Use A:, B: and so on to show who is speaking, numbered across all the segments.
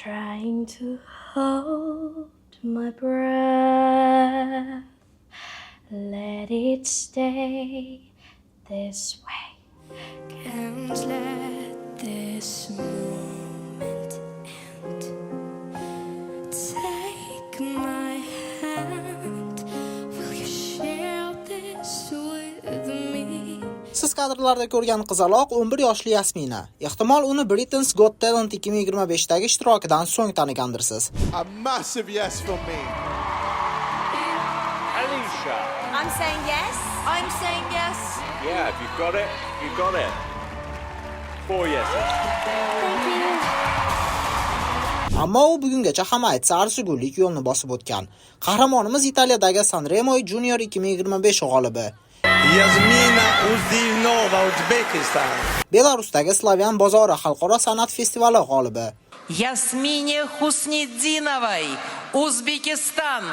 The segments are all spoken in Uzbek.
A: trying to hold my breath. Let it stay this way. Can't let this moment end. Take my hand. Will you share this with me?
B: Siz kadrlarda ko'rgan qizaloq 11 yoshli Yasmina. Ehtimol uni Britain's Got Talent 2025 dagi ishtirokidan so'ng tanigandirsiz.
C: A massive yes from me.
D: Alicia.
E: I'm saying yes. I'm saying yes.
D: Yeah, if you've got it, you've got it. 4 yeses.
A: Thank you.
B: Ammo u bugungacha hamma aytsa arzigulik yo'lni bosib o'tgan. Qahramonimiz Italiyadagi Sanremo Junior 2025 g'olibi.
F: Yasmina Uzdinova, Uzbekistan.
B: Belarusdagi Slavyan bozori xalqaro san'at festivali g'olibi.
G: Yasmine Husniddinovay, O'zbekiston.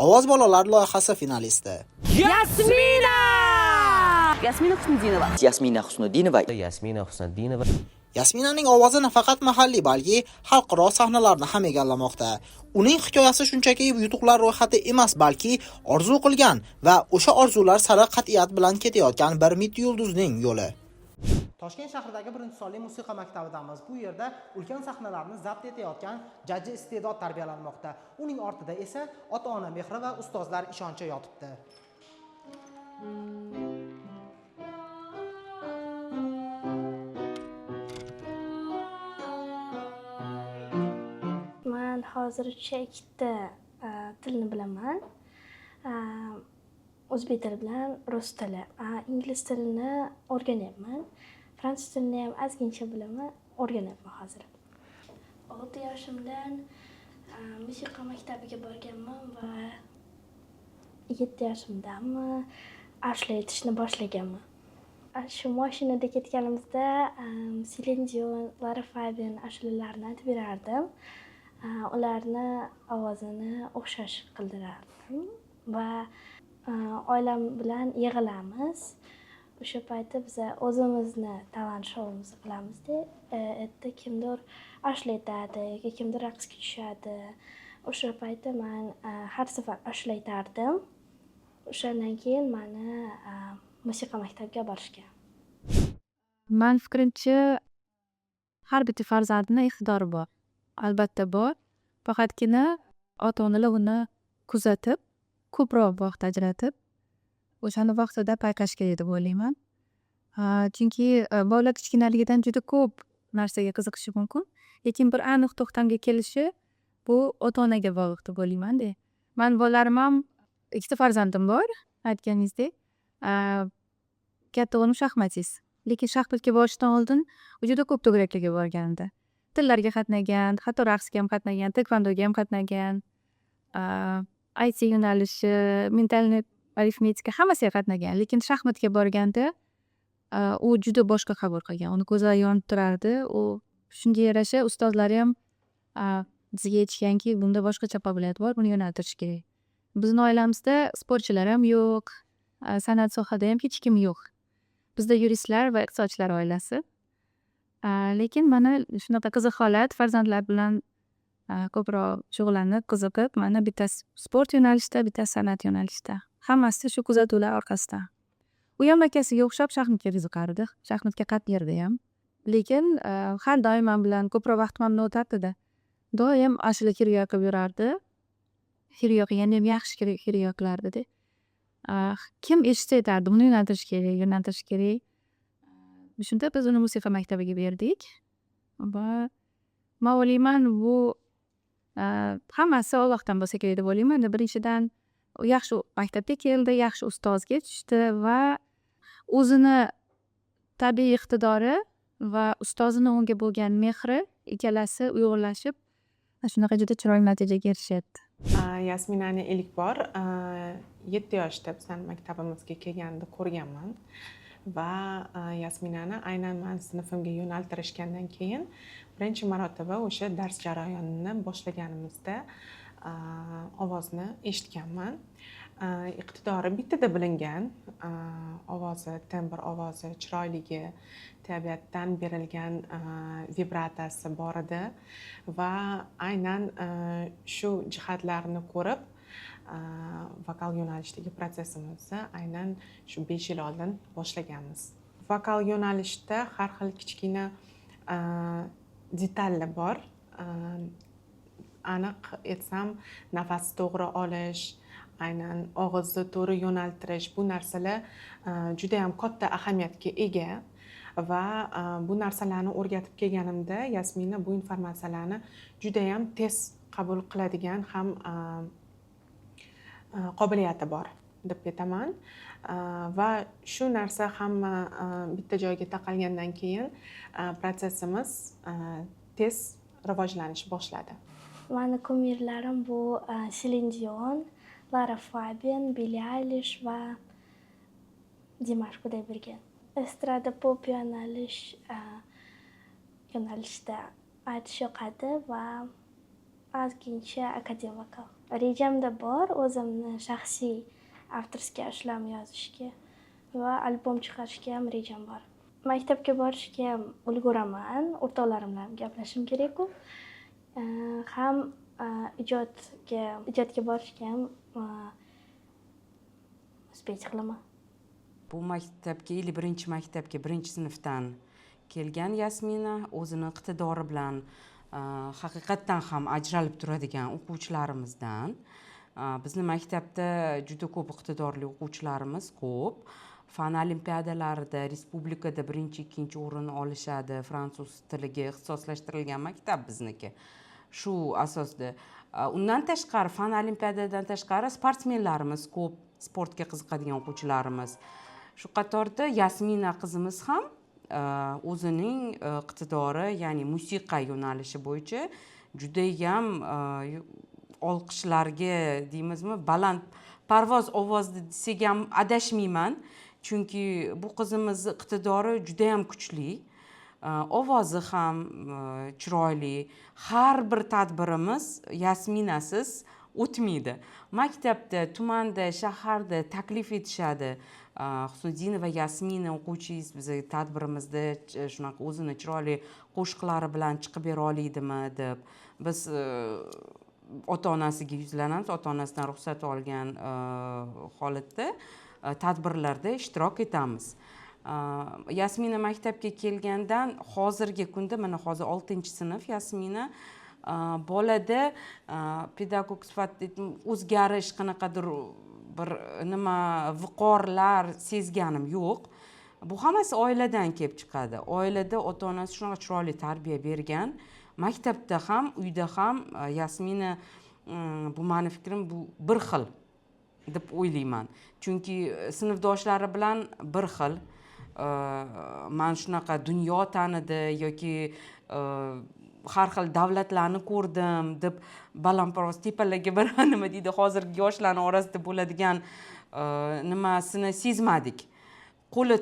B: Ovoz bolalar loyihasi finalisti.
E: Yasmina Husnidinova.
H: Yasmina Husnidinova.
I: Yasmina Husnidinova.
B: Yasminaning ovozi nafaqat mahalliy, balki xalqaro sahnalarni ham egallamoqda. Uning hikoyasi shunchaki yutuqlar ro'yxati emas, balki orzu qilgan va o'sha orzular sari qat'iyat bilan ketayotgan bir mit yulduzning yo'li. Toshkent shahridagi 1-sonli musiqa maktabidamiz. Bu yerda ulkan sahnalarni zabt etayotgan jajji iste'dod tarbiyalanmoqda. Uning ortida esa ota-ona mehri va ustozlar ishonchi yotibdi.
A: Men hozircha ikkita tilni bilaman. O'zbek tili bilan rus tili. Ingliz tilini o'rganyapman. Fransuz tilini ham ozgincha bilaman, o'rganyapman hozir. 6 yoshimdan musiqa maktabiga borganman va 7 yoshimdanmi ashula aytishni boshlaganman. Shu mashinada ketganimizda Celine Dion, Lara Fabian ashulalarini aytib berardim. Ularni ovozini o'xshash qildirardim va oilam bilan yig'ilamiz. O'sha paytda biz o'zimizni talant shouimizni qilamiz-da. Erta kimdir ashula aytadi, yoki kimdir raqsga tushadi. O'sha paytda men har safar ashula aytardim. O'shandan keyin meni musiqa maktabiga borishgan.
J: Men fikrimcha har bitta farzandning iqtidori bor. Albatta bor. Faqatgina ota-onalar uni kuzatib, ko'proq vaqt ajratib, o'shani vaqtida payqash kerak deb o'ylayman. Chunki bolalar kichkinaligidan juda ko'p narsaga qiziqishi mumkin, lekin bir aniq to'xtamga kelishi bu ota-onaga bog'liq deb o'ylayman-da. Men bolalarim ham ikkita farzandim bor, aytganingizdek. Katta o'g'lim shaxmatist, lekin shaxmatga borishdan oldin u juda ko'p to'garaklarga borgandi. Tillarga qatnagan, hatto raqsga ham qatnagan, taekvondoga ham qatnagan. IT yo'nalishi, mentalniy arifmetika hammasiga qatnagan, lekin shaxmatga borganda u juda boshqa qabul qilgan. Uni ko'zlari yonib turardi. U shunga yarasha ustozlari ham bizga aytishganki, bunda boshqacha qobiliyat bor, buni yo'naltirish kerak. Bizning oilamizda sportchilar ham yo'q, san'at sohada ham hech kim yo'q. Bizda yuristlar va iqtisodchilar oilasi. Lekin mana shunaqa qiziq holat, farzandlar bilan ko'proq shug'ullanib, qiziqib, mana bittasi sport yo'nalishida, bittasi san'at yo'nalishida. Hammasi shu kuzatuvlar orqasida. U ham akasiga o'xshab shaxmatga qiziqardi, shaxmatga qatnayardi ham. Lekin har doim men bilan ko'proq vaqtimni o'tardi-da. Doim ashula kiryo qilib yurardi. Kiryo qilganda ham yaxshi kiryo qilardi-da. Kim eshitsa aytardi, buni yo'naltirish kerak. Shunda biz uni musiqa maktabiga berdik va men o'ylayman bu hammasi Allohdan bo'lsa kerak deb o'ylayman. Birinchidan yaxshi maktabga keldi, yaxshi ustozga tushdi va o'zini tabiiy iqtidori va ustozini unga bo'lgan mehri ikkalasi uyg'unlashib shunaqa juda chiroyli natijaga erishyapti.
K: Yasminani ilk bor 7 yoshda bizning maktabimizga kelganida ko'rganman va Yasminani aynan men sinfimga yo'naltirishgandan keyin birinchi marotaba o'sha dars jarayonini boshlaganimizda ovozni eshitganman. Iqtidori bittada bilingan, ovozi, tembr ovozi, chiroyligi, tabiatdan berilgan vibratasi bor edi va aynan shu jihatlarni ko'rib vokal yo'nalishdagi protsessimizni aynan shu 5 yil oldin boshlaganmiz. Vokal yo'nalishda har xil kichkina detallar bor. Aniq aytsam, nafas to'g'ri olish, aynan og'izni to'g'ri yo'naltirish, bu narsalar juda ham katta ahamiyatga ega va bu narsalarni o'rgatib kelganimda Yasmina bu informatsiyalarni juda ham tez qabul qiladigan ham qobiliyati bor deb aytaman. Va shu narsa hamma bitta joyga taqalgandan keyin protsessimiz tez rivojlanishni boshladi.
A: Mani kumirlarim bu Celine Dion, Lara Fabian, Billie Eilish va Dimash Qudaybirgan. Estrada pop yo'nalishda aytish yoqadi va ozgincha akademik vokal. Rejamda bor o'zimni shaxsiy avtorskiy ashularimni yozishga va albom chiqarishga ham rejam bor. Maktabga borishga ham ulguraman, o'rtoqlarim bilan gaplashishim kerak-ku. Ham ijodga borishga ham uspech qilaman.
H: Bu maktabga, birinchi maktabga, birinchi sinfdan kelgan Yasmina o'zini iqtidori bilan haqiqatdan ham ajralib turadigan o'quvchilarimizdan. Bizni maktabda juda ko'p iqtidorli o'quvchilarimiz ko'p. Fan olimpiadalarida respublikada birinchi, ikkinchi o'rin olishadi. Fransuz tiliga ixtisoslashtirilgan maktab bizniki. Shu asosda. Undan tashqari, fan olimpiadadan tashqari sportsmenlarimiz ko'p, sportga qiziqadigan o'quvchilarimiz. Shu qatorda Yasmina qizimiz ham o'zining iqtidori, ya'ni musiqa yo'nalishi bo'yicha juda ham olqishlarga deymizmi, baland parvoz ovozda desak ham adashmayman. Chunki bu qizimiz iqtidori juda ham kuchli. Ovozi ham chiroyli. Har bir tadbirimiz Yasminasiz o'tmaydi. Maktabda, tumanda, shaharda taklif etishadi. Husniddinova Yasmina o'quvchingiz bizni tadbirimizda shunaqa o'zini chiroyli qo'shiqlari bilan chiqib bera oladimi deb. Biz ota-onasiga yuzlanamiz, ota-onasidan ruxsat olgan holatda tadbirlarda ishtirok etamiz. Yasmina maktabga kelgandan hozirgi kunda, mana hozir 6-sinf Yasmina, bolada pedagog sifatida o'zgarish, qanaqadir bir nima viqorlar sezganim yo'q. Bu hammasi oiladan kelib chiqadi. Oilada ota-onasi shunaqa chiroyli tarbiya bergan. Maktabda ham, uyda ham Yasmina, bu meni fikrim, bu bir xil deb o'ylayman. Chunki sinfdoshlari bilan bir xil. Men shunaqa dunyo tanidi yoki har xil davlatlarni ko'rdim deb balandparvoz tepalarga bir nima deydi, hozirgi yoshlarning orasida bo'ladigan nimasini sezmadik. Qo'li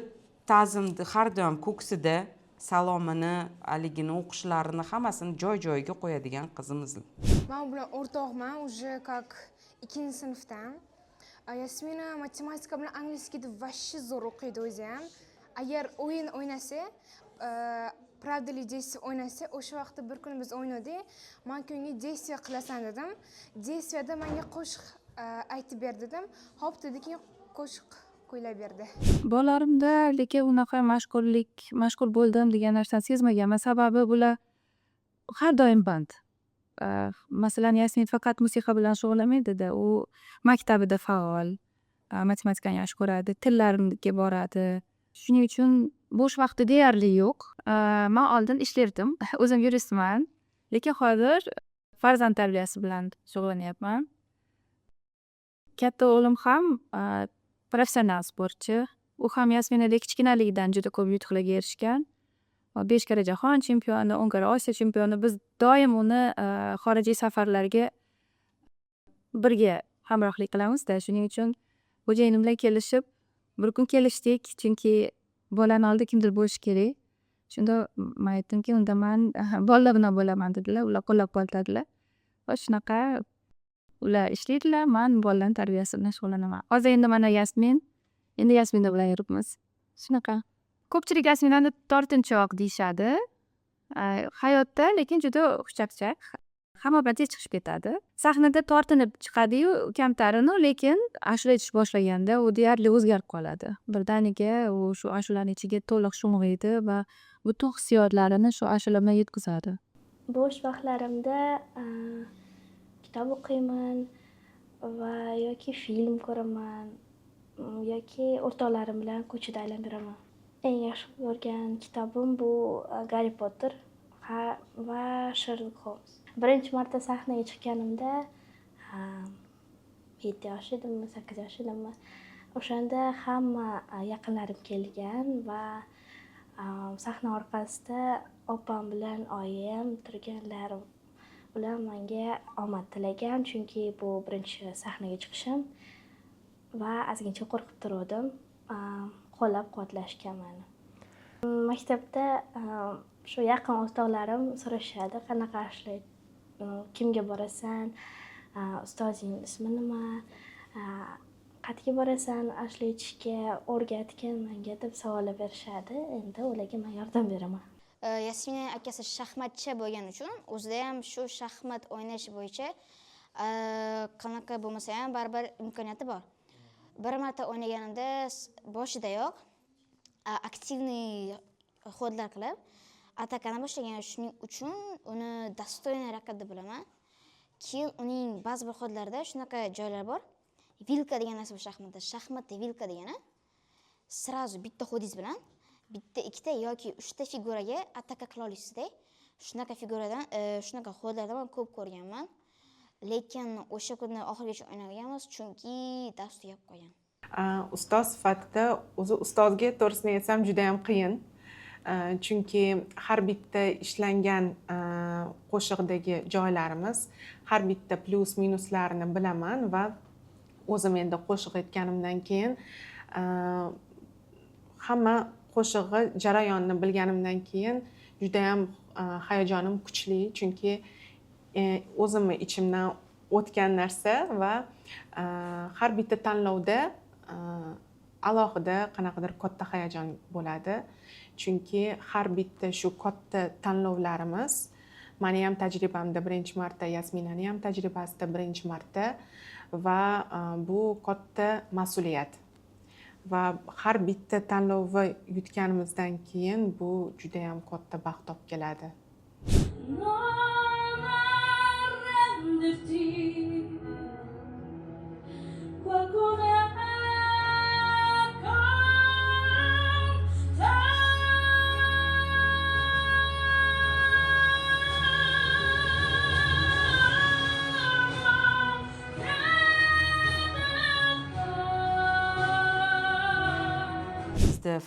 H: ta'zimni har doim ko'ksida, salomini, haligini o'qishlarini hammasini joy-joyiga qo'yadigan qizimiz.
I: Men bilan o'rtoqman, уже как 2-sinfdan. Yasmina matematika bilan angliyskida vashshi zo'r o'qiydi o'zi ham. Agar o'yin o'ynasa, Pravda li действие o'ynasa, o'sha vaqtda bir kun biz o'ynadik. Men unga действие qilasan dedim. Действияda menga qo'shiq aytib ber dedim. Xo'p dedi-ki, qo'shiq kuylab berdi.
J: Bolalarimda lekin unaqa mashg'ul bo'ldim degan narsani sezmaganman. Sababi bular har doim band. Masalan, Yasmin faqat musiqa bilan shug'ullanmaydi-da, u maktabida faol, matematikani yaxshi ko'radi, tillarga boradi. Shuning uchun bo'sh vaqti deyarli yo'q. Men oldin ishlardim. O'zim yuristman, lekin hozir farzand tarbiyasi bilan shug'ullanyapman. Katta o'g'lim ham professional sportchi. U ham Yasminadek kichkinaligidan juda ko'p yutuqlarga erishgan. 5 karra jahon chempioni, 10 karra Osiyo chempioni. Biz doim uni xorijiy safarlarga birga hamrohlik qilamiz-da. Shuning uchun xo'jayinim bilan kelishib, bir kun kelishdik, chunki bolani oldida kimdir bo'lishi kerak. Shunda men aytdimki, unda men bolalar bilan bo'laman dedilar. Ular qo'llab-quvvatladilar. Va shunaqa ular ishlaydilar, man bolalarni tarbiyasi bilan shug'ullanaman. Hozir endi mana Yasmina bilan yuribmiz. Shunaqa. Ko'pchilik Yasminani tortinchoq deyishadi. Hayotda lekin juda xushchaqchaq. Hamma bilan tez chiqib ketadi. Sahnada tortinib chiqadi-yu kamtarinu, lekin ashula aytish boshlaganda u deyarli o'zgarib qoladi. Birdaniga u shu ashulaning ichiga to'liq sho'ng'iydi va butun hissiyotlarini shu ashula bilan yetkazadi.
A: Bo'sh vaqtlarimda kitob o'qiyman va yoki film ko'raman yoki o'rtoqlarim bilan ko'chada aylanib yuraman. Eng yaxshi ko'rgan kitobim bu Garri Potter va Sherlock Holmes. Birinchi marta sahnaga chiqqanimda 7 yosh edimmi, 8 yosh edimmi. O'shanda hamma yaqinlarim kelgan va sahna orqasida opam bilan oyim turganlar. Ular menga omad tilagan, chunki bu birinchi sahnaga chiqishim va ozgincha qo'rqib turgandim. Qo'llab-quvvatlashgan meni. Maktabda shu yaqin o'rtoqlarim so'rashadi, qanaqa ishlaydi, kimga borasan, ustozing ismi nima, qayerga borasan, ishlayishga o'rgatgin menga deb savollar berishadi. Endi ularga men yordam beraman.
L: Yasmina akasi shaxmatchi bo'lgani uchun o'zida ham shu shaxmat o'ynash bo'yicha qanaqa bo'lmasa ham baribir imkoniyati bor. Bir marta o'ynaganimda boshidayoq aktivniy xodlar qilib atakani boshlagan, shuning uchun uni dostoyniy raqib deb bilaman. Keyin uning ba'zi bir xodlarida shunaqa joylar bor. Vilka degan narsa bor shaxmatda. Shaxmatda vilka degani srazu bitta xodingiz bilan bitta, ikkita yoki 3 ta figuraga ataka qila olasizda. Shunaqa figuradan, shunaqa xodlardan men ko'p ko'rganman. Lekin o'sha kundan oxirigacha o'ynaganmiz, chunki dars tugab qolgan.
K: Ustoz sifatida o'zi ustozga to'g'risini aytsam juda ham qiyin. Chunki har bitta ishlangan qo'shiqdagi joylarimiz, har bitta plyus minuslarini bilaman va o'zim endi qo'shiq aytganimdan keyin hamma qo'shig'i jarayonini bilganimdan keyin juda ham hayajonim kuchli, chunki o'zimni ichimdan o'tgan narsa va har bitta tanlovda alohida qanaqadir katta hayajon bo'ladi. Chunki har bitta shu katta tanlovlarimiz meni ham tajribamda birinchi marta, Yasminani ham tajribasida birinchi marta va bu katta mas'uliyat. Va har bitta tanlovni yutganimizdan keyin bu juda ham katta baxt olib keladi.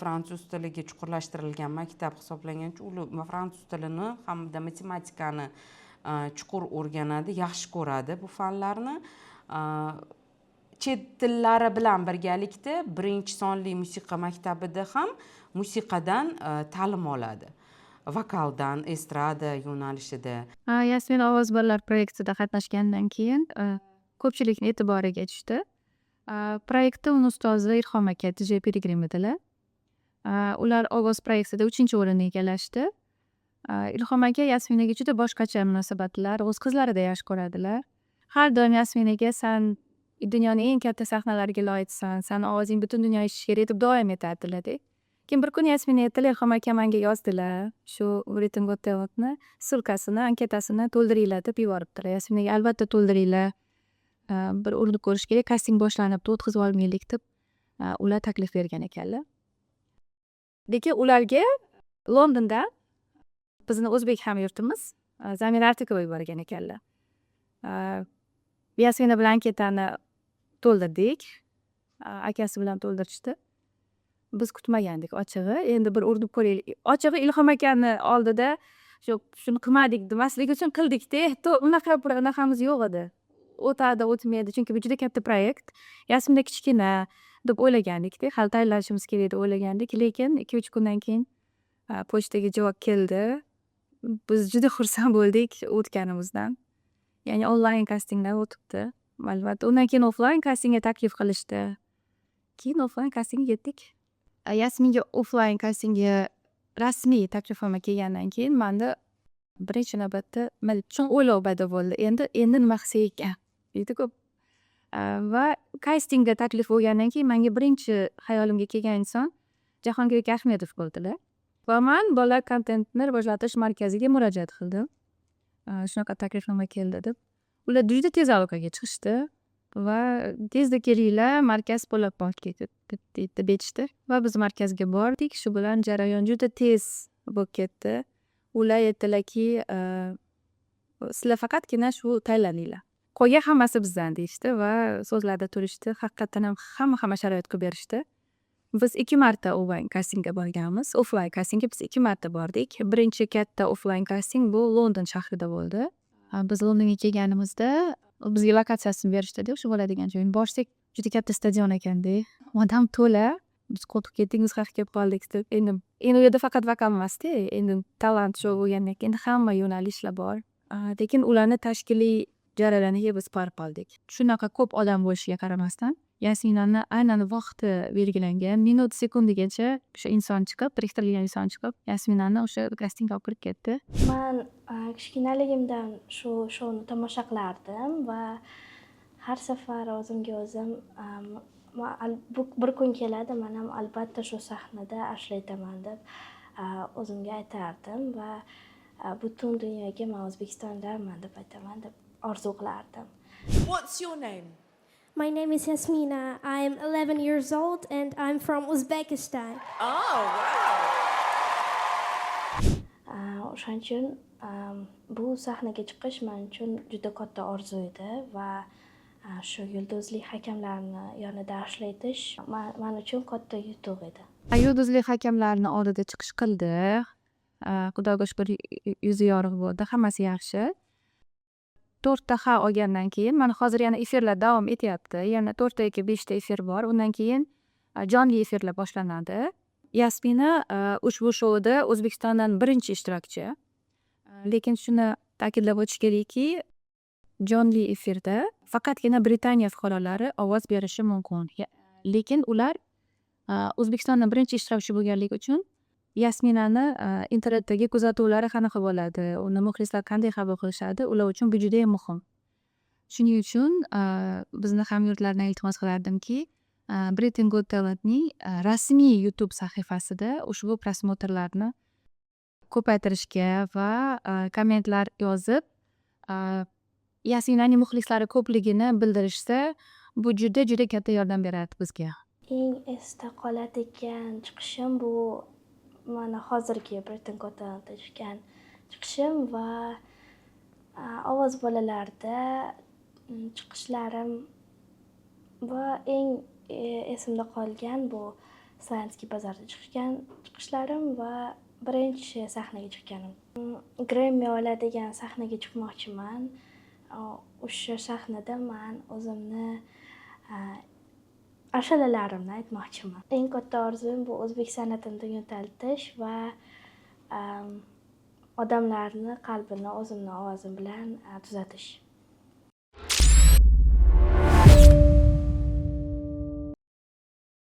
H: Fransuz tiliga chuqurlashtirilgan maktab hisoblangan uchun fransuz tilini hamda matematikani chuqur o'rganadi, yaxshi ko'radi bu fanlarni. Chet tillari bilan birgalikda birinchi sonli musiqa maktabida ham musiqadan ta'lim oladi. Vokaldan, estrada yo'nalishida.
J: Yasmin ovoz bolalar proyektida qatnashgandan keyin ko'pchilikning e'tiboriga tushdi. Proyektda uni ustozi Ilhom aka DJ Pilgrim edilar. Ular ovoz proyektida 3-o'rinni egallashdi. Ilhom aka Yasminaga juda boshqacha munosabatlar, o'z qizlarida yaxshi ko'radilar. Har doim Yasminaga san dunyoning eng katta sahnalariga loyiqsan, san ovozing butun dunyo eshitishi kerak deb doim aytadilar. Keyin bir kun Yasmina aytdilar, Ilhom aka menga yozdilar, shu Written Got Talentni sulkasini, anketasini to'ldiringlar deb yuboribdilar. Yasminaga albatta to'ldiringlar. Bir urinib ko'rish kerak, kasting boshlanibdi, o'tkazib olmaylik deb ular taklif bergan ekanlar. Lekin ularga Londonda bizni o'zbek hamyurtimiz Zamira Artikova yuborgan ekanlar. Yasmina bilan anketani to'ldirdik. Akasi bilan to'ldirishdi. Biz kutmagandik ochig'i. Endi bir urinib ko'raylik. Ochig'i Ilhom akani oldida shuni qilmadik demaslik uchun qildik-da. Unaqamiz yo'q edi. O'tadi, o'tmaydi. Chunki bu juda katta proyekt. Yasmina kichkina deb o'ylagandik-da. Hali tayyorlanishimiz kerak deb o'ylagandik. Lekin 2-3 kundan keyin pochtaga javob keldi. Biz juda xursand bo'ldik o'tganimizdan. Ya'ni onlayn kastingdan o'tibdi. albatta. Undan keyin offline kastingga taklif qilishdi. Keyin offline kastingga ketdik. Yasminga offline kastingga rasmiy taklifnoma kelgandan keyin menda birinchi navbatda chun o'ylov paydo bo'ldi. Endi nima qilsak ekan deydi-ku. Va kastingga taklif bo'lgandan keyin menga birinchi hayolimga kelgan inson Jahongir Ahmedov bo'ldilar. Va men bolalar kontentni rivojlantirish markaziga murojaat qildim. Shunaqa taklifnoma keldi deb. Ular juda tez aloqaga chiqishdi va tezda kelinglar, markaz qo'llab-quvvat deb aytishdi. Va biz markazga bordik. Shu bilan jarayon juda tez bo'lib ketdi. Ular aytdilarki, sizlar faqatgina shu tayyorlaninglar. Qolgan hammasi bizdan deyishdi va so'zlarda turishdi. Haqiqatan ham hamma sharoit qilib berishdi. Biz 2 marta onlayn kastingga borganmiz. Offline kastingga biz 2 marta bordik. Birinchi katta offline kasting bu London shahrida bo'ldi. Biz Londonga kelganimizda bizga lokatsiyasini berishdi-da, o'sha bo'ladigan joyni. Borsak, juda katta stadion ekanda. Odam to'la. Biz qo'rqib ketdik, biz haq kelib qoldik deb. Endi u yerda faqat vokal emas-da, endi talant show bo'lgandan keyin hamma yo'nalishlar bor. Lekin ularni tashkiliy jarayoniga biz borib qoldik. Shunaqa ko'p odam bo'lishiga qaramasdan, Yasminani aynan vaqti belgilangan, minut sekundigacha o'sha inson chiqib, biriktirilgan inson chiqib, Yasminani o'sha kastingga olib kirib ketdi.
A: Men kichkinaligimdan shu shouni tomosha qilardim va har safar o'zimga o'zim bir kun keladi, men ham albatta shu sahnada ashlaytaman deb o'zimga aytardim va butun dunyoga men O'zbekistondaman deb aytaman deb orzu qilardim.
E: What's your name?
M: My name is Yasmina. I'm 11 years old and I'm from Uzbekistan.
E: Oh, wow.
A: O'shaning uchun bu sahnaga chiqish men uchun juda katta orzu edi va shu yulduzli hakamlarni yonida ishlatish men uchun katta yutuq edi.
J: Yulduzli hakamlarni oldida chiqish qildi. Xudoga shukr, yuzi yorug' bo'ldi, hammasi yaxshi. 4 ta ha olgandan keyin mana hozir yana efirlar davom etyapti. Yana 4 ta yoki 5 ta efir bor. Undan keyin jonli efirlar boshlanadi. Yasmina ushbu shouda O'zbekistondan birinchi ishtirokchi. Lekin shuni ta'kidlab o'tish kerakki, jonli efirda faqatgina Britaniya fuqarolari ovoz berishi mumkin. Lekin ular O'zbekistondan birinchi ishtirokchi bo'lganligi uchun Yasminani internetdagi kuzatuvlari qanaqa bo'ladi, uni muxlislar qanday qabul qilishadi, ular uchun bu juda ham muhim. Shuning uchun bizni hamyurtlardan iltimos qilardimki, Britain Got Talentning rasmiy YouTube sahifasida ushbu prosmotrlarni ko'paytirishga va kommentlar yozib, Yasminaning muxlislari ko'pligini bildirishsa, bu juda katta yordam beradi bizga.
A: Eng esda qoladigan chiqishim bu mana hozirgi Britain Got Talentda chiqishim va ovoz bolalarda chiqishlarim va eng esimda qolgan bu Slansky bozorda chiqishlarim va birinchi sahnaga chiqqanim. Grammy oladigan sahnaga chiqmoqchiman. O'sha sahnada men o'zimni ashulalarimni aytmoqchiman. Eng katta orzum bu o'zbek san'atini yo'naltirish va odamlarni qalbini o'zimning ovozim bilan tuzatish.